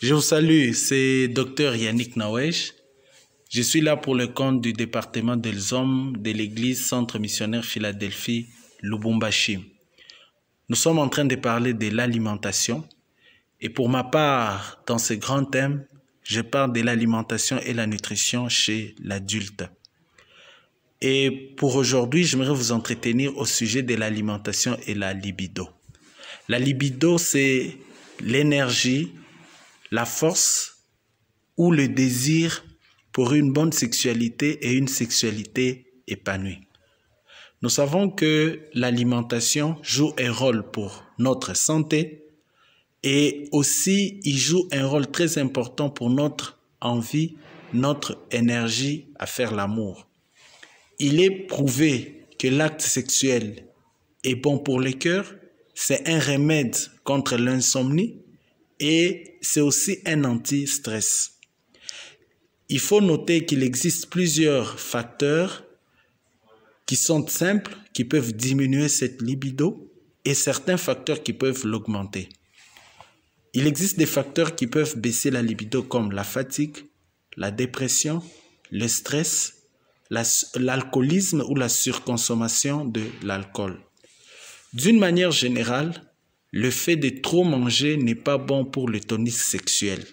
Je vous salue, c'est Dr Yannick Nawesh. Je suis là pour le compte du département des hommes de l'église Centre Missionnaire Philadelphie, Lubumbashi. Nous sommes en train de parler de l'alimentation et pour ma part, dans ce grand thème, je parle de l'alimentation et la nutrition chez l'adulte. Et pour aujourd'hui, j'aimerais vous entretenir au sujet de l'alimentation et la libido. La libido, c'est l'énergie, la force ou le désir pour une bonne sexualité et une sexualité épanouie. Nous savons que l'alimentation joue un rôle pour notre santé et aussi il joue un rôle très important pour notre envie, notre énergie à faire l'amour. Il est prouvé que l'acte sexuel est bon pour le cœur, c'est un remède contre l'insomnie et c'est aussi un anti-stress. Il faut noter qu'il existe plusieurs facteurs qui sont simples, qui peuvent diminuer cette libido et certains facteurs qui peuvent l'augmenter. Il existe des facteurs qui peuvent baisser la libido comme la fatigue, la dépression, le stress, l'alcoolisme ou la surconsommation de l'alcool. D'une manière générale, le fait de trop manger n'est pas bon pour le tonus sexuel.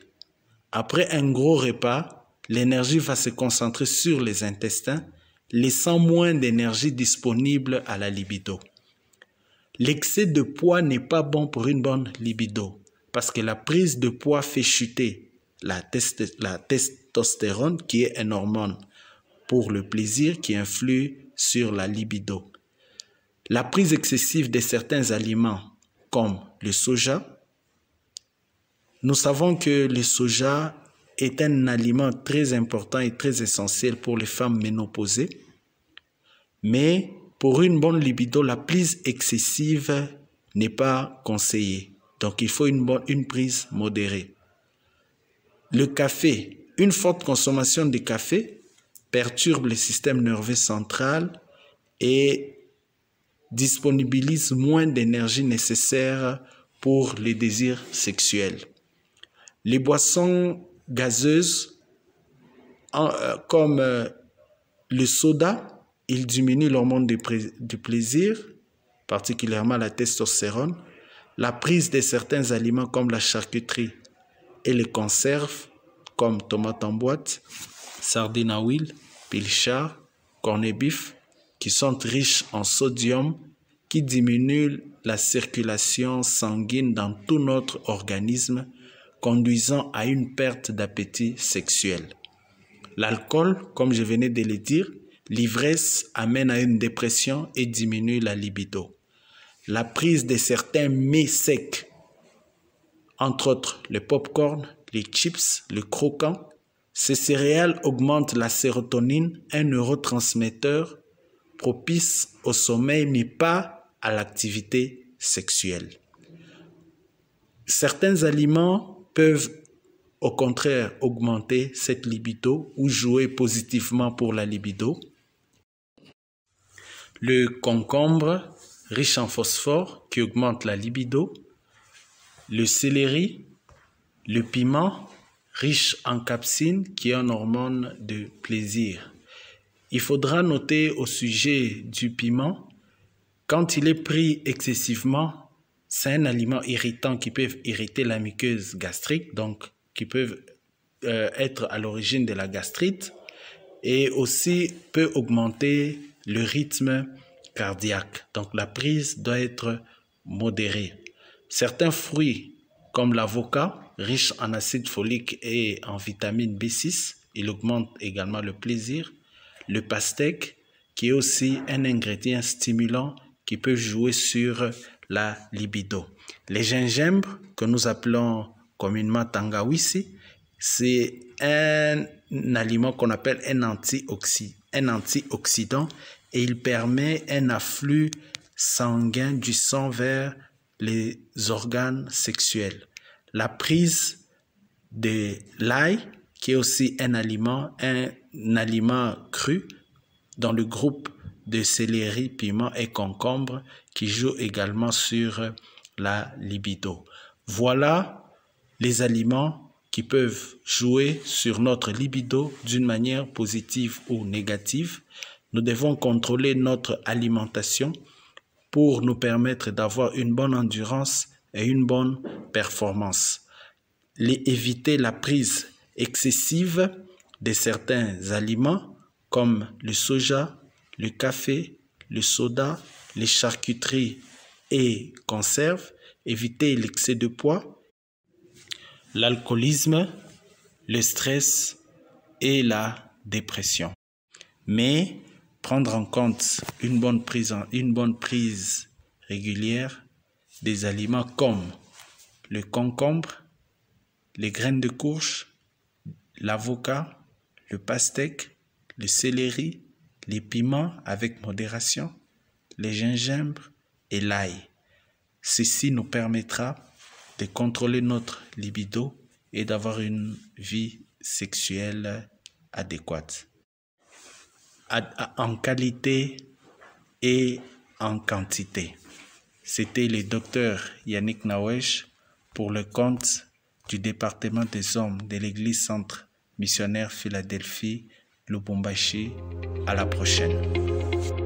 Après un gros repas, l'énergie va se concentrer sur les intestins, laissant moins d'énergie disponible à la libido. L'excès de poids n'est pas bon pour une bonne libido parce que la prise de poids fait chuter la testostérone qui est une hormone pour le plaisir qui influe sur la libido. La prise excessive de certains aliments comme le soja. Nous savons que le soja est un aliment très important et très essentiel pour les femmes ménopausées. Mais pour une bonne libido, la prise excessive n'est pas conseillée. Donc il faut une prise modérée. Le café, une forte consommation de café perturbe le système nerveux central et disponibilise moins d'énergie nécessaire pour les désirs sexuels. Les boissons gazeuses comme le soda, ils diminuent l'hormone du plaisir, particulièrement la testostérone. La prise de certains aliments comme la charcuterie et les conserves comme tomates en boîte, sardines à huile, pilchard, corned-beef, qui sont riches en sodium, qui diminuent la circulation sanguine dans tout notre organisme, conduisant à une perte d'appétit sexuel. L'alcool, comme je venais de le dire, l'ivresse amène à une dépression et diminue la libido. La prise de certains mets secs, entre autres le popcorn, les chips, le croquant, ces céréales augmentent la sérotonine, un neurotransmetteur propice au sommeil mais pas à l'activité sexuelle. Certains aliments peuvent au contraire augmenter cette libido ou jouer positivement pour la libido. Le concombre, riche en phosphore, qui augmente la libido. Le céleri, le piment, riche en capsine, qui est une hormone de plaisir. Il faudra noter au sujet du piment, quand il est pris excessivement, c'est un aliment irritant qui peut irriter la muqueuse gastrique, donc qui peut être à l'origine de la gastrite et aussi peut augmenter le rythme cardiaque. Donc la prise doit être modérée. Certains fruits comme l'avocat, riche en acide folique et en vitamine B6, il augmente également le plaisir. Le pastèque, qui est aussi un ingrédient stimulant qui peut jouer sur la libido. Les gingembre, que nous appelons communément tangawizi, c'est un aliment qu'on appelle un antioxydant et il permet un afflux sanguin du sang vers les organes sexuels. La prise de l'ail, qui est aussi un aliment cru dans le groupe de céleri, piment et concombre qui joue également sur la libido. Voilà les aliments qui peuvent jouer sur notre libido d'une manière positive ou négative. Nous devons contrôler notre alimentation pour nous permettre d'avoir une bonne endurance et une bonne performance. Éviter la prise excessive de certains aliments comme le soja, le café, le soda, les charcuteries et conserves. Éviter l'excès de poids, l'alcoolisme, le stress et la dépression. Mais prendre en compte une bonne prise régulière des aliments comme le concombre, les graines de courge, l'avocat, le pastèque, le céleri, les piments avec modération, le gingembre et l'ail. Ceci nous permettra de contrôler notre libido et d'avoir une vie sexuelle adéquate, en qualité et en quantité. C'était le docteur Yannick Nawesh pour le compte du département des hommes de l'Église Centre Missionnaire Philadelphie, Lubumbashi. À la prochaine.